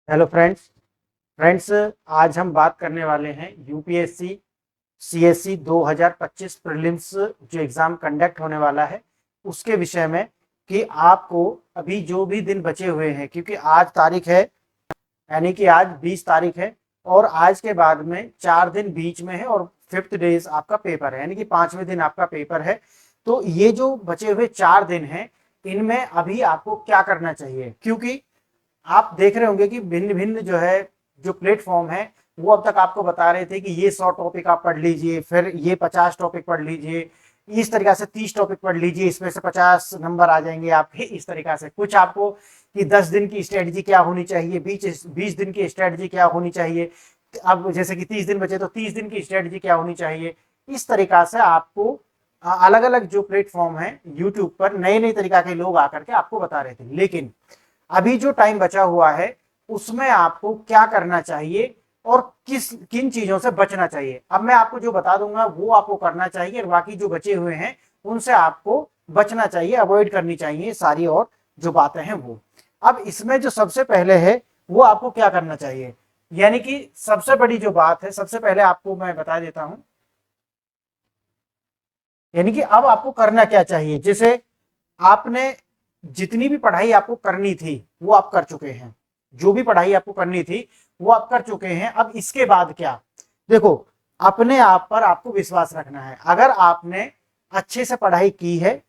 Hello friends आज हम बात करने वाले हैं यूपीएससी सीएससी 2025 प्रीलिम्स जो एग्ज़ाम कंडक्ट होने वाला है उसके विषय में कि आपको अभी जो भी दिन बचे हुए हैं, क्योंकि आज तारीख है, यानी कि आज 20 तारीख है और आज के बाद में 4 दिन बीच में है और फिफ्थ डेज आपका पेपर है, यानी कि 5वें दिन आपका पेपर है। तो ये जो बचे हुए 4 दिन हैं, इनमें अभी आपको क्या करना चाहिए, क्योंकि आप देख रहे होंगे कि भिन्न भिन्न जो है, जो प्लेटफॉर्म है, वो अब तक आपको बता रहे थे कि ये 100 टॉपिक आप पढ़ लीजिए, फिर ये 50 टॉपिक पढ़ लीजिए, इस तरीका से 30 टॉपिक पढ़ लीजिए, इसमें से 50 नंबर आ जाएंगे आपके। इस तरीका से कुछ आपको कि 10 दिन की स्ट्रेटजी क्या होनी चाहिए, 20 दिन की स्ट्रेटजी क्या होनी चाहिए, अब जैसे कि 30 दिन बचे तो 30 दिन की स्ट्रेटजी क्या होनी चाहिए। इस तरीका से आपको अलग अलग जो प्लेटफॉर्म है यूट्यूब पर नए नए तरीका के लोग आकर के आपको बता रहे थे। लेकिन अभी जो टाइम बचा हुआ है उसमें आपको क्या करना चाहिए और किन चीजों से बचना चाहिए, अब मैं आपको जो बता दूंगा वो आपको करना चाहिए, और बाकी जो बचे हुए हैं उनसे आपको बचना चाहिए, अवॉइड करनी चाहिए सारी और जो बातें हैं वो। अब इसमें जो सबसे पहले है वो आपको क्या करना चाहिए, यानी कि सबसे बड़ी जो बात है, सबसे पहले आपको मैं बता देता हूं, यानी कि अब आपको करना क्या चाहिए। जैसे आपने जितनी भी पढ़ाई आपको करनी थी वो आप कर चुके हैं, जो भी पढ़ाई आपको करनी थी वो आप कर चुके हैं। अब इसके बाद क्या, देखो, अपने आप पर आपको विश्वास रखना है। अगर आपने अच्छे से पढ़ाई की है,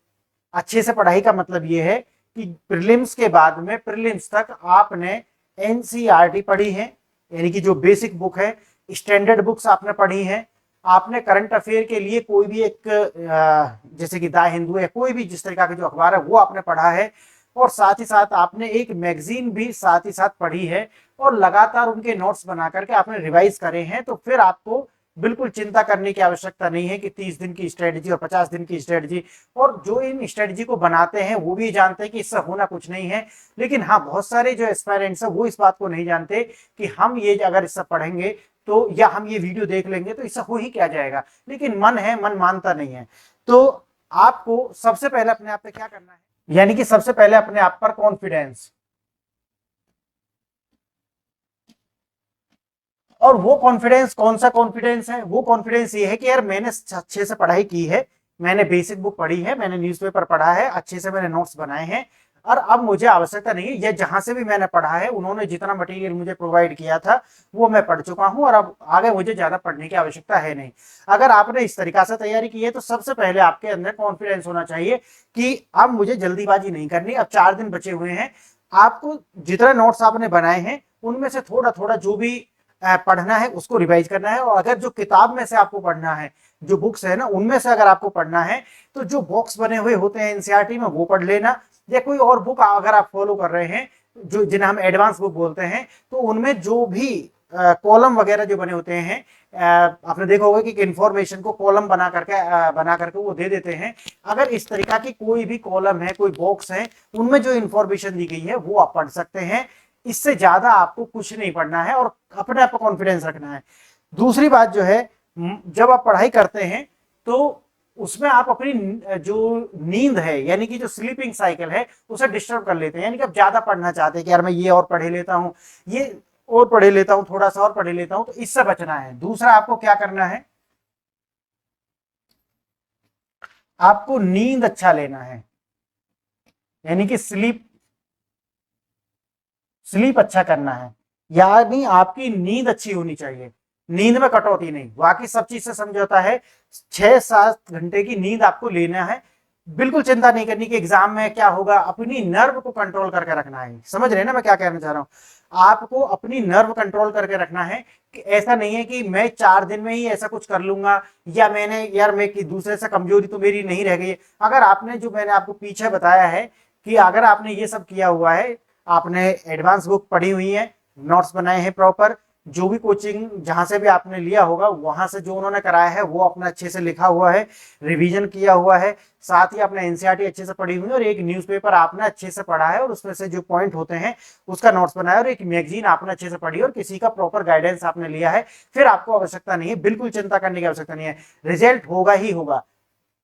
अच्छे से पढ़ाई का मतलब ये है कि प्रीलिम्स के बाद में प्रीलिम्स तक आपने एनसीईआरटी पढ़ी है, यानी कि जो बेसिक बुक है, स्टैंडर्ड बुक्स आपने पढ़ी है, आपने करंट अफेयर के लिए कोई भी एक जैसे कि द हिंदू है, कोई भी जिस तरीका का जो अखबार है वो आपने पढ़ा है, और साथ ही साथ आपने एक मैगजीन भी साथ ही साथ पढ़ी है, और लगातार उनके नोट्स बना करके आपने रिवाइज करे हैं। तो फिर आपको बिल्कुल चिंता करने की आवश्यकता नहीं है कि 30 दिन की स्ट्रेटजी और 50 दिन की स्ट्रेटजी, और जो इन स्ट्रेटजी को बनाते हैं वो भी जानते हैं कि इससे होना कुछ नहीं है। लेकिन हाँ, बहुत सारे जो एस्पायरेंट्स है वो इस बात को नहीं जानते कि हम ये अगर इससे पढ़ेंगे तो, या हम ये वीडियो देख लेंगे तो इससे हो ही क्या जाएगा, लेकिन मन है, मन मानता नहीं है। तो आपको सबसे पहले अपने आप पे क्या करना है, यानी कि सबसे पहले अपने आप पर कॉन्फिडेंस, और वो कॉन्फिडेंस कौन सा कॉन्फिडेंस है, वो कॉन्फिडेंस ये है कि यार मैंने अच्छे से पढ़ाई की है, मैंने बेसिक बुक पढ़ी है, मैंने न्यूज़पेपर पढ़ा है, अच्छे से मैंने नोट्स बनाए हैं, और अब मुझे आवश्यकता नहीं है, या जहां से भी मैंने पढ़ा है उन्होंने जितना मटेरियल मुझे प्रोवाइड किया था वो मैं पढ़ चुका हूं, और अब आगे मुझे ज्यादा पढ़ने की आवश्यकता है नहीं। अगर आपने इस तरीका से तैयारी की है तो सबसे पहले आपके अंदर कॉन्फिडेंस होना चाहिए कि अब मुझे जल्दीबाजी नहीं करनी, अब 4 दिन बचे हुए हैं। आपको जितने नोट्स आपने बनाए हैं उनमें से थोड़ा थोड़ा जो भी पढ़ना है उसको रिवाइज करना है, और अगर जो किताब में से आपको पढ़ना है, जो बुक्स है ना उनमें से अगर आपको पढ़ना है तो जो बॉक्स बने हुए होते हैं एनसीईआरटी में वो पढ़ लेना, या कोई और बुक अगर आप फॉलो कर रहे हैं जो जिन्हें हम एडवांस बुक बोलते हैं, तो उनमें जो भी कॉलम वगैरह जो बने होते हैं, आपने देखा होगा कि इन्फॉर्मेशन को कॉलम बना करके वो दे देते हैं। अगर इस तरीका की कोई भी कॉलम है, कोई बॉक्स है, उनमें जो इन्फॉर्मेशन दी गई है वो आप पढ़ सकते हैं। इससे ज्यादा आपको कुछ नहीं पढ़ना है और अपने आप को कॉन्फिडेंस रखना है। दूसरी बात जो है, जब आप पढ़ाई करते हैं तो उसमें आप अपनी जो नींद है, यानी कि जो स्लीपिंग साइकिल है, उसे डिस्टर्ब कर लेते हैं, यानी कि आप ज्यादा पढ़ना चाहते हैं कि यार मैं ये और पढ़े लेता हूं, ये और पढ़े लेता हूं, थोड़ा सा और पढ़े लेता हूं, तो इससे बचना है। दूसरा आपको क्या करना है, आपको नींद अच्छा लेना है, यानी कि स्लीप स्लीप अच्छा करना है, यानी आपकी नींद अच्छी होनी चाहिए, नींद में कटौती नहीं, बाकी सब चीज से समझौता है। 6-7 घंटे की नींद आपको लेना है। बिल्कुल चिंता नहीं करनी कि एग्जाम में क्या होगा, अपनी नर्व को कंट्रोल करके रखना है। समझ रहे हैं ना मैं क्या कहना चाह रहा हूं, आपको अपनी नर्व कंट्रोल करके रखना है कि ऐसा नहीं है कि मैं 4 दिन में ही ऐसा कुछ कर लूंगा, या मैंने यार मैं कि दूसरे से कमजोरी तो मेरी नहीं रह गई है। अगर आपने जो मैंने आपको पीछे बताया है कि अगर आपने ये सब किया हुआ है, आपने एडवांस बुक पढ़ी हुई है, नोट्स बनाए हैं प्रॉपर, जो भी कोचिंग जहां से भी आपने लिया होगा वहां से जो उन्होंने कराया है वो अपना अच्छे से लिखा हुआ है, रिवीजन किया हुआ है, साथ ही आपने एनसीईआरटी अच्छे से पढ़ी हुई है, और एक न्यूज़पेपर आपने अच्छे से पढ़ा है और उसमें से जो पॉइंट होते हैं उसका नोट्स बनाया, और एक मैगजीन आपने अच्छे से पढ़ी और किसी का प्रॉपर गाइडेंस आपने लिया है, फिर आपको आवश्यकता नहीं है, बिल्कुल चिंता करने की आवश्यकता नहीं है, रिजल्ट होगा ही होगा।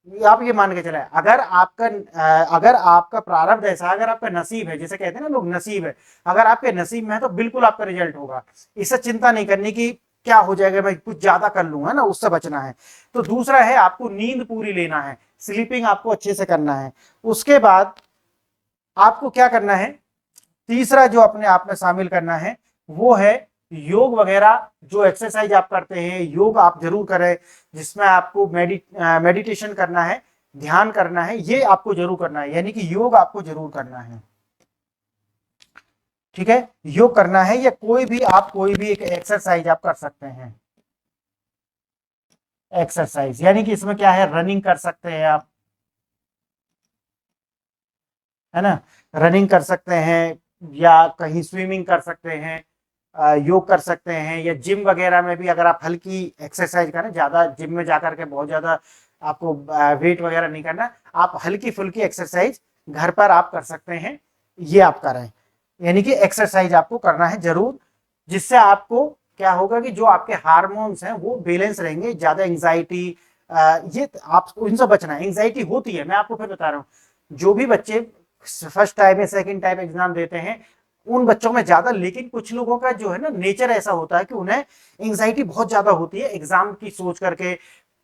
आप ये मान के चले, अगर आपका प्रारब्ध ऐसा, अगर आपका नसीब है, जैसे कहते हैं ना लोग नसीब है, अगर आपके नसीब में है तो बिल्कुल आपका रिजल्ट होगा। इससे चिंता नहीं करनी कि क्या हो जाएगा, मैं कुछ ज्यादा कर लूंगा ना, उससे बचना है। तो दूसरा है आपको नींद पूरी लेना है, स्लीपिंग आपको अच्छे से करना है। उसके बाद आपको क्या करना है, तीसरा जो अपने आप में शामिल करना है वो है योग वगैरह। जो एक्सरसाइज आप करते हैं, योग आप जरूर करें, जिसमें आपको मेडिटेशन करना है, ध्यान करना है, ये आपको जरूर करना है, यानी कि योग आपको जरूर करना है। ठीक है, योग करना है, या कोई भी एक एक्सरसाइज आप कर सकते हैं। एक्सरसाइज यानी कि इसमें क्या है, रनिंग कर सकते हैं आप, है ना, रनिंग कर सकते हैं, या कहीं स्विमिंग कर सकते हैं, योग कर सकते हैं, या जिम वगैरह में भी अगर आप हल्की एक्सरसाइज करें, ज्यादा जिम में जाकर के बहुत ज्यादा आपको वेट वगैरह नहीं करना, आप हल्की फुल्की एक्सरसाइज घर पर आप कर सकते हैं, ये आप करें। यानी कि एक्सरसाइज आपको करना है जरूर, जिससे आपको क्या होगा कि जो आपके हार्मोन्स हैं वो बैलेंस रहेंगे। ज्यादा एंजाइटी, ये आपको इनसे बचना है। एंजाइटी होती है, मैं आपको फिर बता रहा हूँ, जो भी बच्चे फर्स्ट टाइम या सेकंड टाइम एग्जाम देते हैं उन बच्चों में ज्यादा, लेकिन कुछ लोगों का जो है ना नेचर ऐसा होता है कि उन्हें एंजाइटी बहुत ज्यादा होती है एग्जाम की सोच करके।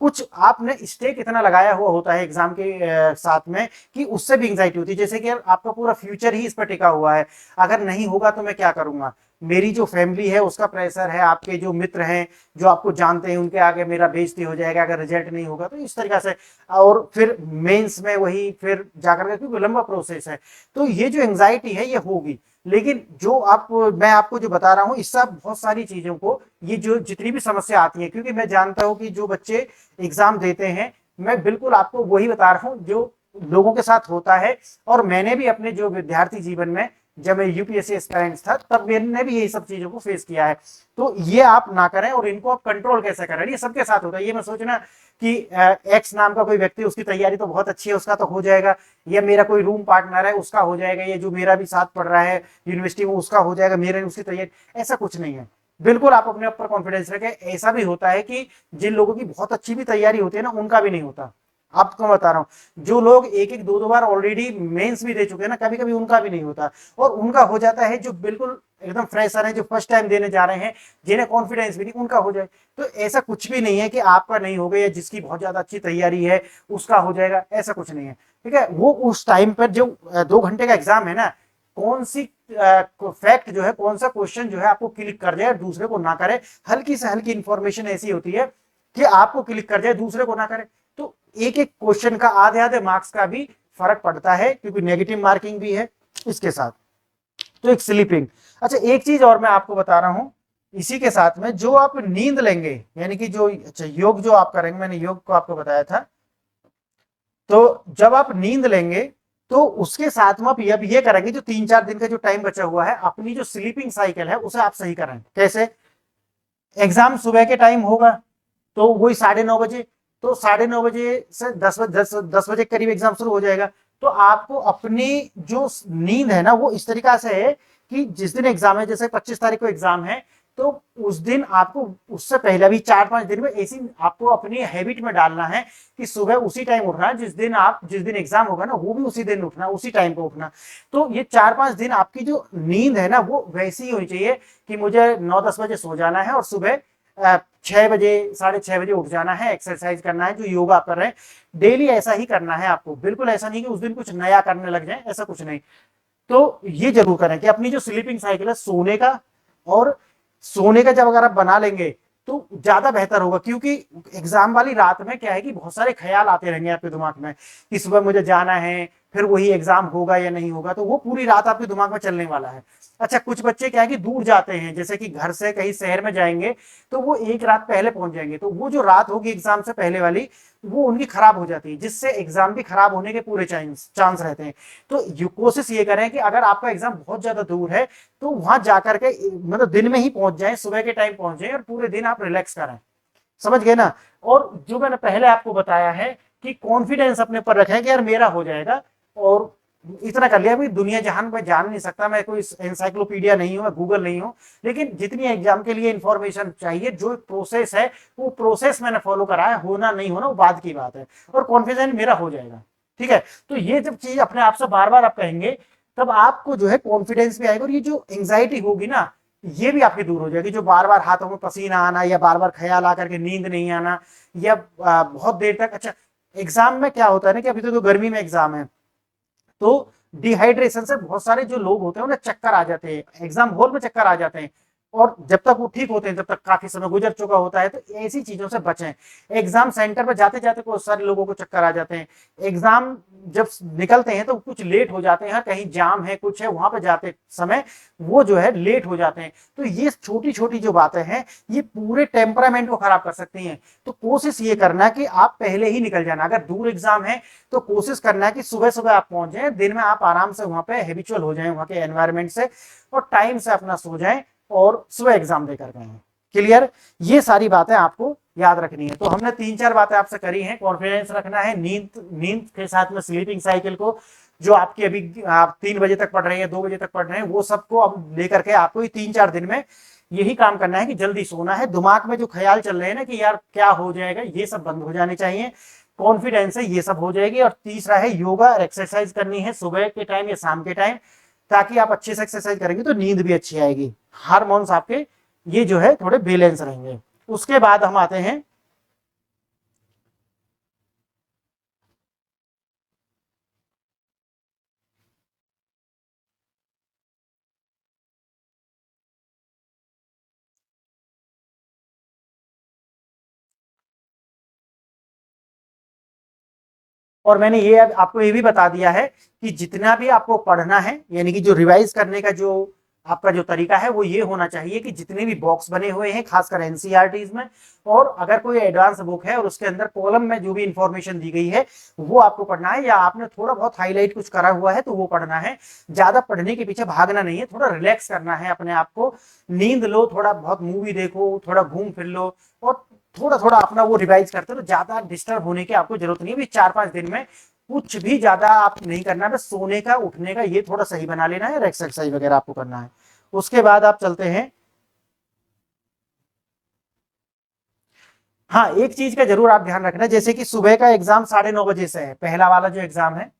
कुछ आपने स्टेक इतना लगाया हुआ होता है एग्जाम के साथ में कि उससे भी एंजाइटी होती है, जैसे कि आपका पूरा फ्यूचर ही इस पर टिका हुआ है, अगर नहीं होगा तो मैं क्या करूंगा, मेरी जो फैमिली है उसका प्रेशर है, आपके जो मित्र हैं जो आपको जानते हैं उनके आगे मेरा बेइज्जती हो जाएगा अगर रिजल्ट नहीं होगा, तो इस तरीके से। और फिर मेंस में वही फिर जाकर के, क्योंकि लंबा प्रोसेस है, तो ये जो एंजाइटी है ये होगी। लेकिन मैं आपको जो बता रहा हूं, इससे बहुत सारी चीजों को, ये जो जितनी भी समस्या आती है, क्योंकि मैं जानता हूं कि जो बच्चे एग्जाम देते हैं, मैं बिल्कुल आपको वही बता रहा हूं जो लोगों के साथ होता है। और मैंने भी अपने जो विद्यार्थी जीवन में, जब मैं यूपीएससी एस्पायरेंट था, तब मैंने भी यही सब चीजों को फेस किया है। तो ये आप ना करें, और इनको आप कंट्रोल कैसे करें, ये सबके साथ होता है। ये मैं सोचना कि एक्स नाम का कोई व्यक्ति, उसकी तैयारी तो बहुत अच्छी है, उसका तो हो जाएगा, या मेरा कोई रूम पार्टनर है उसका हो जाएगा, या जो मेरा भी साथ पढ़ रहा है यूनिवर्सिटी में उसका हो जाएगा, मेरे उसकी तैयारी, ऐसा कुछ नहीं है। बिल्कुल आप अपने ऊपर कॉन्फिडेंस रखें। ऐसा भी होता है कि जिन लोगों की बहुत अच्छी भी तैयारी होती है ना, उनका भी नहीं होता। आपको बता रहा हूं, जो लोग एक एक दो दो बार ऑलरेडी मेंस भी दे चुके हैं ना, कभी कभी उनका भी नहीं होता, और उनका हो जाता है जो बिल्कुल एकदम फ्रेशर है, जो फर्स्ट टाइम देने जा रहे हैं, जिन्हें कॉन्फिडेंस भी नहीं, उनका हो जाए। तो ऐसा कुछ भी नहीं है कि आपका नहीं होगा, या जिसकी बहुत ज्यादा अच्छी तैयारी है उसका हो जाएगा, ऐसा कुछ नहीं है। ठीक है, वो उस टाइम पर जो 2 घंटे का एग्जाम है ना, कौन सी फैक्ट जो है, कौन सा क्वेश्चन जो है आपको क्लिक कर जाए, दूसरे को ना करे। हल्की से हल्की इंफॉर्मेशन ऐसी होती है कि आपको क्लिक कर जाए, दूसरे को ना करे, तो एक एक क्वेश्चन का आधे आधे मार्क्स का भी फर्क पड़ता है, क्योंकि नेगेटिव मार्किंग भी है इसके साथ। तो एक स्लीपिंग। अच्छा, एक चीज और मैं आपको बता रहा हूं इसी के साथ में, जो आप नींद लेंगे, यानी कि जो अच्छा योग जो आप करेंगे, मैंने योग को आपको बताया था, तो जब आप नींद लेंगे तो उसके साथ में आप ये करेंगे, जो 3-4 दिन का जो टाइम बचा हुआ है, अपनी जो स्लीपिंग साइकिल है उसे आप सही करें। कैसे? एग्जाम सुबह के टाइम होगा, तो वही 9:30 बजे, तो 9:30 से 10 बजे के करीब एग्जाम शुरू हो जाएगा। तो आपको अपनी जो नींद है ना, वो इस तरीका से है कि जिस दिन एग्जाम है, जैसे 25 तारीख को एग्जाम है, तो उस दिन आपको, उससे पहले भी 4-5 दिन में ऐसी आपको अपनी हैबिट में डालना है कि सुबह उसी टाइम उठना है, जिस दिन एग्जाम होगा ना, वो भी उसी दिन उठना, उसी टाइम पे उठना। तो ये 4-5 दिन आपकी जो नींद है ना, वो वैसी ही होनी चाहिए कि मुझे 9-10 बजे सो जाना है और सुबह 6 बजे, 6:30 बजे उठ जाना है, एक्सरसाइज करना है, जो योगा कर रहे हैं डेली ऐसा ही करना है आपको। बिल्कुल ऐसा नहीं कि उस दिन कुछ नया करने लग जाए, ऐसा कुछ नहीं। तो ये जरूर करें कि अपनी जो स्लीपिंग साइकिल है, सोने का जब अगर आप बना लेंगे तो ज्यादा बेहतर होगा, क्योंकि एग्जाम वाली रात में क्या है कि बहुत सारे ख्याल आते रहेंगे आपके दिमाग में कि सुबह मुझे जाना है, फिर वही एग्जाम होगा या नहीं होगा, तो वो पूरी रात आपके दिमाग में चलने वाला है। अच्छा, कुछ बच्चे क्या है कि दूर जाते हैं, जैसे कि घर से कहीं शहर में जाएंगे, तो वो एक रात पहले पहुंच जाएंगे, तो वो जो रात होगी एग्जाम से पहले वाली, वो उनकी खराब हो जाती है, जिससे एग्जाम भी खराब होने के पूरे चांस रहते हैं। तो कोशिश ये करें कि अगर आपका एग्जाम बहुत ज्यादा दूर है, तो वहां जाकर के मतलब दिन में ही पहुंच जाए, सुबह के टाइम पहुंच जाए, और पूरे दिन आप रिलैक्स करें। समझ गए ना? और जो मैंने पहले आपको बताया है कि कॉन्फिडेंस अपने पर रखें कि यार मेरा हो जाएगा, और इतना कर लिया, भाई दुनिया जहान में जान नहीं सकता, मैं कोई एनसाइक्लोपीडिया नहीं हूँ, मैं गूगल नहीं हूँ, लेकिन जितनी एग्जाम के लिए इंफॉर्मेशन चाहिए, जो प्रोसेस है वो प्रोसेस मैंने फॉलो करा है, होना नहीं होना वो बाद की बात है, और कॉन्फिडेंस मेरा हो जाएगा। ठीक है, तो ये जब चीज अपने आप से बार बार आप कहेंगे, तब आपको जो है कॉन्फिडेंस भी आएगा, और ये जो एंग्जाइटी होगी ना, ये भी आपकी दूर हो जाएगी, जो बार बार हाथों में पसीना आना, या बार बार ख्याल आकर के नींद नहीं आना, या बहुत देर तक। अच्छा, एग्जाम में क्या होता है ना, कि अभी तो गर्मी में एग्जाम है, तो डिहाइड्रेशन से बहुत सारे जो लोग होते हैं उन्हें चक्कर आ जाते हैं, एग्जाम हॉल में चक्कर आ जाते हैं, और जब तक वो ठीक होते हैं तब तक काफी समय गुजर चुका होता है, तो ऐसी चीजों से बचें। एग्जाम सेंटर पर जाते जाते बहुत सारे लोगों को चक्कर आ जाते हैं, एग्जाम जब निकलते हैं तो कुछ लेट हो जाते हैं, कहीं जाम है कुछ है, वहां पर जाते समय वो जो है लेट हो जाते हैं। तो ये छोटी छोटी जो बातें हैं, ये पूरे टेम्परामेंट को खराब कर सकती हैं। तो कोशिश ये करना कि आप पहले ही निकल जाना, अगर दूर एग्जाम है तो कोशिश करना है कि सुबह सुबह आप पहुंच जाएं, दिन में आप आराम से वहां पे हैबिचुअल हो जाएं वहां के एनवायरनमेंट से, और टाइम से अपना सो जाएं, और सुबह एग्जाम देकर गए। क्लियर, ये सारी बातें आपको याद रखनी है। तो हमने 3-4 बातें आपसे करी हैं, कॉन्फिडेंस रखना है, नींद के साथ में स्लीपिंग साइकिल को, जो आपकी अभी आप 3 बजे तक पढ़ रहे हैं, 2 बजे तक पढ़ रहे हैं, वो सबको अब लेकर के आपको 3-4 दिन में यही काम करना है कि जल्दी सोना है। दिमाग में जो ख्याल चल रहे हैं ना कि यार क्या हो जाएगा, ये सब बंद हो जाने चाहिए, कॉन्फिडेंस है ये सब हो जाएगी। और तीसरा है योगा और एक्सरसाइज करनी है सुबह के टाइम या शाम के टाइम, ताकि आप अच्छे से एक्सरसाइज करेंगे तो नींद भी अच्छी आएगी, हार्मोन्स आपके ये जो है थोड़े बैलेंस रहेंगे। उसके बाद हम आते हैं, और मैंने ये आपको ये भी बता दिया है कि जितना भी आपको पढ़ना है, यानी कि जो रिवाइज करने का जो आपका जो तरीका है वो ये होना चाहिए कि जितने भी बॉक्स बने हुए हैं खासकर एनसीईआरटीज में, और अगर कोई एडवांस बुक है और उसके अंदर कॉलम में जो भी इंफॉर्मेशन दी गई है वो आपको पढ़ना है, या आपने थोड़ा बहुत हाईलाइट कुछ करा हुआ है तो वो पढ़ना है। ज्यादा पढ़ने के पीछे भागना नहीं है, थोड़ा रिलैक्स करना है अपने आप को, नींद लो, थोड़ा बहुत मूवी देखो, थोड़ा घूम फिर लो, और थोड़ा थोड़ा अपना वो रिवाइज करते रहो। ज्यादा डिस्टर्ब होने की आपको जरूरत नहीं है। 4-5 दिन में कुछ भी ज्यादा आप नहीं करना है, बस सोने का उठने का ये थोड़ा सही बना लेना है, और एक्सरसाइज वगैरह आपको करना है। उसके बाद आप चलते हैं, हाँ एक चीज का जरूर आप ध्यान रखना, जैसे कि सुबह का एग्जाम 9:30 बजे से है, पहला वाला जो एग्जाम है,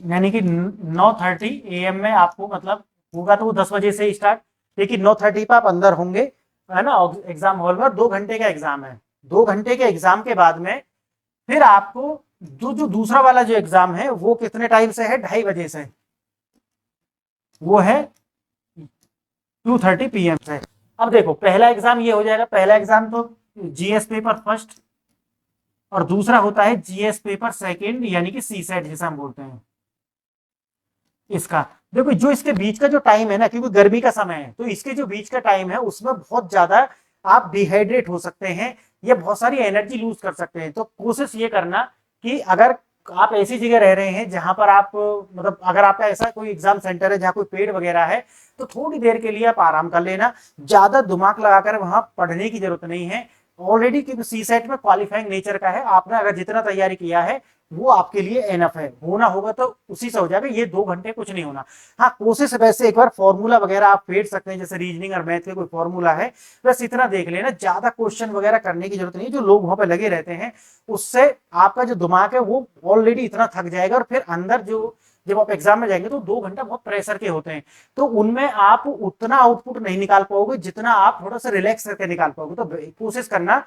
यानी कि 9:30 AM में आपको मतलब होगा, तो वो 10 बजे से स्टार्ट, लेकिन 9:30 पे आप अंदर होंगे, है ना, एग्जाम हॉल में। 2 घंटे का एग्जाम है, 2 घंटे के एग्जाम के बाद में फिर आपको जो जो दूसरा वाला जो एग्जाम है वो कितने टाइम से है, 2:30 बजे से, वो है 2:30 PM से। अब देखो पहला एग्जाम ये हो जाएगा, पहला एग्जाम तो जीएस पेपर फर्स्ट, और दूसरा होता है जीएस पेपर सेकंड, यानी कि सी सेट जिसे हम बोलते हैं इसका। देखो जो इसके बीच का जो टाइम है ना, क्योंकि गर्मी का समय है, तो इसके जो बीच का टाइम है उसमें बहुत ज्यादा आप डिहाइड्रेट हो सकते हैं, या बहुत सारी एनर्जी लूज कर सकते हैं। तो कोशिश ये करना कि अगर आप ऐसी जगह रह रहे हैं जहां पर आप मतलब अगर आपका ऐसा कोई एग्जाम सेंटर है जहां कोई पेड़ वगैरह है, तो थोड़ी देर के लिए आप आराम कर लेना, ज्यादा दिमाग लगाकर वहां पढ़ने की जरूरत नहीं है। ऑलरेडी क्योंकि सी सेट में क्वालिफाइंग नेचर का है, आपने अगर जितना तैयारी किया है वो आपके लिए एनफ है, होना होगा तो उसी से हो जाएगा, ये 2 घंटे कुछ नहीं होना। हाँ कोशिश वैसे एक बार फॉर्मूला वगैरह आप फेंट सकते हैं, जैसे रीजनिंग और मैथ के कोई फॉर्मूला है, बस इतना देख लेना, ज्यादा क्वेश्चन वगैरह करने की जरूरत नहीं। जो लोग वहां पे लगे रहते हैं उससे आपका जो दिमाग है वो ऑलरेडी इतना थक जाएगा, और फिर अंदर जो जब आप एग्जाम में जाएंगे तो 2 घंटा बहुत प्रेशर के होते हैं, तो उनमें आप उतना आउटपुट नहीं निकाल पाओगे जितना आप थोड़ा सा रिलैक्स करके निकाल पाओगे। तो कोशिश करना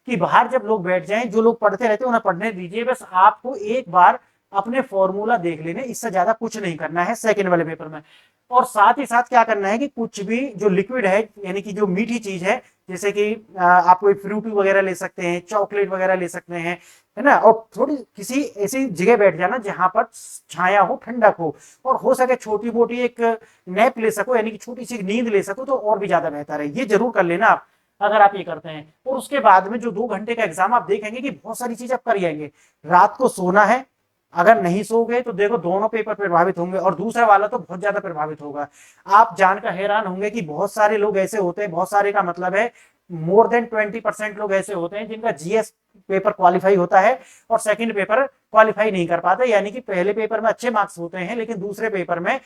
कि बाहर जब लोग बैठ जाएं, जो लोग पढ़ते रहते हैं उन्हें पढ़ने दीजिए, बस आपको एक बार अपने फॉर्मूला देख लेने, इससे ज्यादा कुछ नहीं करना है सेकंड वाले पेपर में। और साथ ही साथ क्या करना है कि कुछ भी जो लिक्विड है, यानी कि जो मीठी चीज है, जैसे कि आप कोई फ्रूटी वगैरह ले सकते हैं, चॉकलेट वगैरह ले सकते हैं, है ना, और थोड़ी किसी ऐसी जगह बैठ जाना जहां पर छाया हो, ठंडक हो, और हो सके छोटी मोटी एक नैप ले सको, यानी कि छोटी सी नींद ले सको, तो और भी ज्यादा बेहतर है। ये जरूर कर लेना आप अगर आप ये करते हैं। और उसके बाद में जो 2 घंटे का एग्जाम आप देखेंगे कि बहुत सारी चीज आप कर जाएंगे। रात को सोना है, अगर नहीं सो गए तो देखो दोनों पेपर प्रभावित होंगे, और दूसरा वाला तो बहुत ज्यादा प्रभावित होगा। आप जानकर हैरान होंगे कि बहुत सारे लोग ऐसे होते हैं, बहुत सारे का मतलब है मोर देन 20% लोग ऐसे होते हैं जिनका जीएस पेपर क्वालिफाई होता है और सेकंड पेपर क्वालिफाई नहीं कर पाते, यानी कि पहले पेपर में अच्छे मार्क्स होते हैं लेकिन दूसरे पेपर में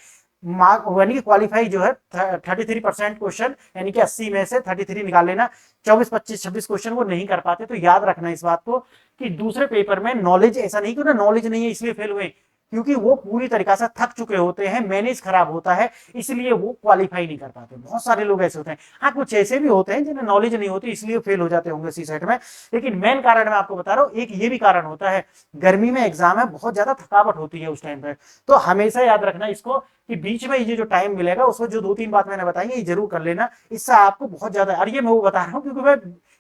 मार्क यानी कि क्वालिफाई जो है 33% क्वेश्चन, यानी कि 80 में से 33 निकाल लेना, 24 25 26 क्वेश्चन वो नहीं कर पाते। तो याद रखना इस बात को कि दूसरे पेपर में नॉलेज, ऐसा नहीं कि उन्हें नॉलेज नहीं है इसलिए फेल हुए, क्योंकि वो पूरी तरीका से थक चुके होते हैं, मैनेज खराब होता है, इसलिए वो क्वालिफाई नहीं कर पाते। बहुत सारे लोग ऐसे होते हैं। हाँ, कुछ ऐसे भी होते हैं जिन्हें नॉलेज नहीं होती इसलिए फेल हो जाते होंगे सी सेट में, लेकिन मेन कारण मैं आपको बता रहा हूँ, एक ये भी कारण होता है, गर्मी में एग्जाम है, बहुत ज्यादा थकावट होती है उस टाइम पे। तो हमेशा याद रखना इसको कि बीच में ये जो टाइम मिलेगा उसमें जो 2-3 बात मैंने बताई है ये जरूर कर लेना, इससे आपको बहुत ज्यादा, और ये मैं वो बता रहा हूँ क्योंकि मैं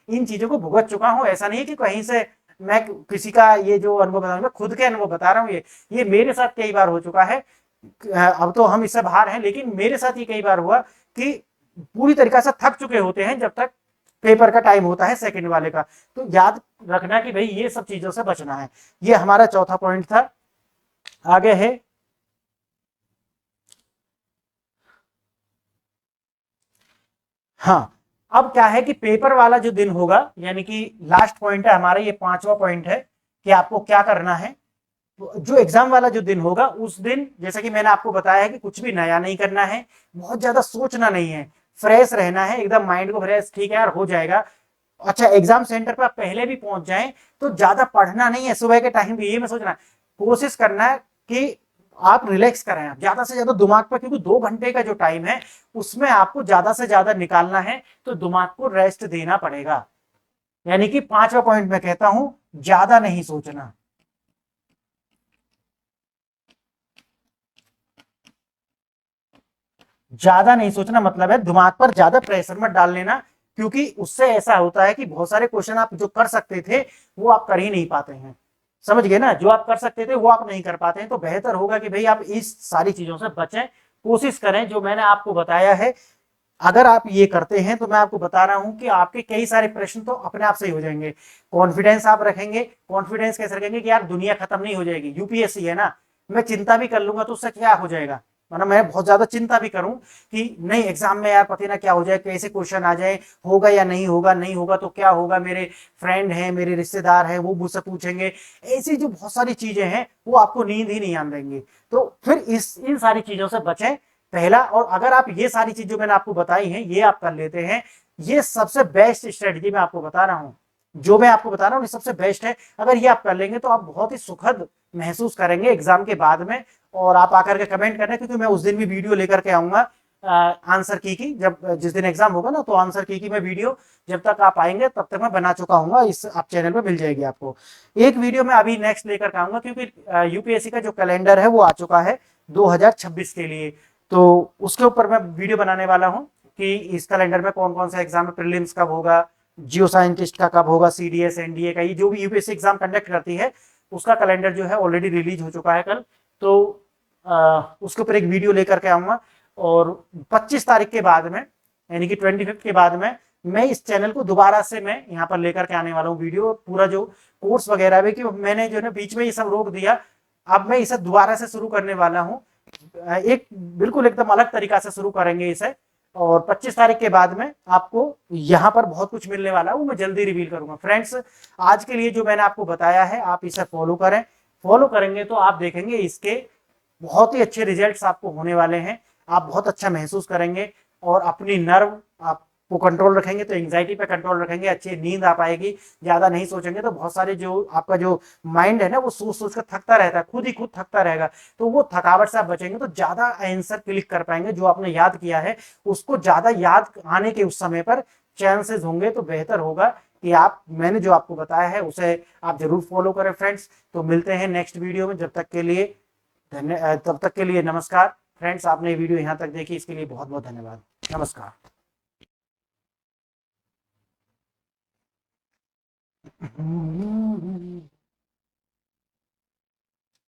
इन चीजों को भुगत चुका हूँ, ऐसा नहीं है कि कहीं से मैं किसी का ये जो अनुभव बता रहा हूँ, मैं खुद के अनुभव बता रहा हूँ, ये मेरे साथ कई बार हो चुका है। अब तो हम इससे बाहर हैं, लेकिन मेरे साथ ये कई बार हुआ कि पूरी तरीके से थक चुके होते हैं जब तक पेपर का टाइम होता है सेकंड वाले का। तो याद रखना कि भाई ये सब चीजों से बचना है। ये हमारा चौथा पॉइंट था। आगे है, हाँ, अब क्या है कि पेपर वाला जो दिन होगा, यानी कि लास्ट पॉइंट है हमारा, ये पांचवा पॉइंट है कि आपको क्या करना है। जो एग्जाम वाला जो दिन होगा उस दिन, जैसा कि मैंने आपको बताया है कि कुछ भी नया नहीं करना है, बहुत ज्यादा सोचना नहीं है, फ्रेश रहना है, एकदम माइंड को फ्रेश, ठीक है यार हो जाएगा। अच्छा, एग्जाम सेंटर पर आप पहले भी पहुंच जाएं तो ज्यादा पढ़ना नहीं है, सुबह के टाइम भी ये मैं सोचना, कोशिश करना है कि आप रिलैक्स करें, आप ज्यादा से ज्यादा दिमाग पर, क्योंकि 2 घंटे का जो टाइम है उसमें आपको ज्यादा से ज्यादा निकालना है, तो दिमाग को रेस्ट देना पड़ेगा। यानी कि पांचवा पॉइंट मैं कहता हूं, ज्यादा नहीं सोचना। ज्यादा नहीं सोचना मतलब है दिमाग पर ज्यादा प्रेशर मत डाल लेना, क्योंकि उससे ऐसा होता है कि बहुत सारे क्वेश्चन आप जो कर सकते थे वो आप कर ही नहीं पाते हैं। समझ गए ना, जो आप कर सकते थे वो आप नहीं कर पाते हैं। तो बेहतर होगा कि भाई आप इस सारी चीजों से बचें, कोशिश करें जो मैंने आपको बताया है। अगर आप ये करते हैं तो मैं आपको बता रहा हूं कि आपके कई सारे प्रश्न तो अपने आप से ही हो जाएंगे। कॉन्फिडेंस आप रखेंगे, कॉन्फिडेंस कैसे रखेंगे कि यार दुनिया खत्म नहीं हो जाएगी, यूपीएससी है ना, मैं चिंता भी कर लूंगा तो उससे क्या हो जाएगा, मतलब मैं बहुत ज्यादा चिंता भी करूं कि नहीं एग्जाम में यार पता ना क्या हो जाए, कैसे क्वेश्चन आ जाए, होगा या नहीं होगा, नहीं होगा तो क्या होगा, मेरे फ्रेंड हैं, मेरे रिश्तेदार हैं, वो मुझसे पूछेंगे, ऐसी जो बहुत सारी चीजें हैं वो आपको नींद ही नहीं आने देंगी। तो फिर इस इन सारी चीजों से बचें पहला। और अगर आप ये सारी चीज जो मैंने आपको बताई हैं ये आप कर लेते हैं, ये सबसे बेस्ट स्ट्रेटजी मैं आपको बता रहा हूं, जो मैं आपको बता रहा हूं ये सबसे बेस्ट है। अगर ये आप कर लेंगे तो आप बहुत ही सुखद महसूस करेंगे एग्जाम के बाद में, और आप आकर के कमेंट करना, क्योंकि मैं उस दिन भी वीडियो लेकर के आऊंगा आंसर की जब जिस दिन एग्जाम होगा ना, तो आंसर की मैं वीडियो जब तक आप आएंगे तब तक मैं बना चुका हूँ, इस आप चैनल पे मिल जाएगी आपको। एक वीडियो मैं अभी नेक्स्ट लेकर के आऊंगा, क्योंकि यूपीएससी का जो कैलेंडर है वो आ चुका है 2026 के लिए, तो उसके ऊपर मैं वीडियो बनाने वाला हूँ कि इस कैलेंडर में कौन कौन सा एग्जाम, प्रीलिम्स कब होगा, जियो साइंटिस्ट का कब होगा, सीडीएस एनडीए का, ये जो भी यूपीएससी एग्जाम कंडक्ट करती है उसका कैलेंडर जो है ऑलरेडी रिलीज हो चुका है कल। तो उसके ऊपर एक वीडियो लेकर के आऊंगा। और 25 तारीख के बाद में, यानी कि 25 के बाद में, मैं इस चैनल को दोबारा से मैं यहाँ पर लेकर के आने वाला हूँ वीडियो, पूरा जो कोर्स वगैरह भी, कि मैंने जो है बीच में ये सब रोक दिया, अब मैं इसे दोबारा से शुरू करने वाला हूँ, एक बिल्कुल एकदम अलग तरीका से शुरू करेंगे इसे। और 25 तारीख के बाद में आपको यहाँ पर बहुत कुछ मिलने वाला है, वो मैं जल्दी रिवील करूंगा। फ्रेंड्स, आज के लिए जो मैंने आपको बताया है आप इसे फॉलो करें, फॉलो करेंगे तो आप देखेंगे इसके बहुत ही अच्छे रिजल्ट्स आपको होने वाले हैं, आप बहुत अच्छा महसूस करेंगे। और अपनी नर्व आपको कंट्रोल रखेंगे तो एंजाइटी पे कंट्रोल रखेंगे, अच्छी नींद आ पाएगी। ज्यादा नहीं सोचेंगे तो बहुत सारे जो आपका जो माइंड है ना वो सोच सोच कर थकता रहता है, खुद ही खुद थकता रहेगा, तो वो थकावट से आप बचेंगे तो ज्यादा आंसर क्लिक कर पाएंगे, जो आपने याद किया है उसको ज्यादा याद आने के उस समय पर चांसेस होंगे। तो बेहतर होगा कि आप मैंने जो आपको बताया है उसे आप जरूर फॉलो करें फ्रेंड्स। तो मिलते हैं नेक्स्ट वीडियो में, जब तक के लिए तब तक के लिए नमस्कार। फ्रेंड्स, आपने वीडियो यहाँ तक देखी इसके लिए बहुत बहुत धन्यवाद। नमस्कार।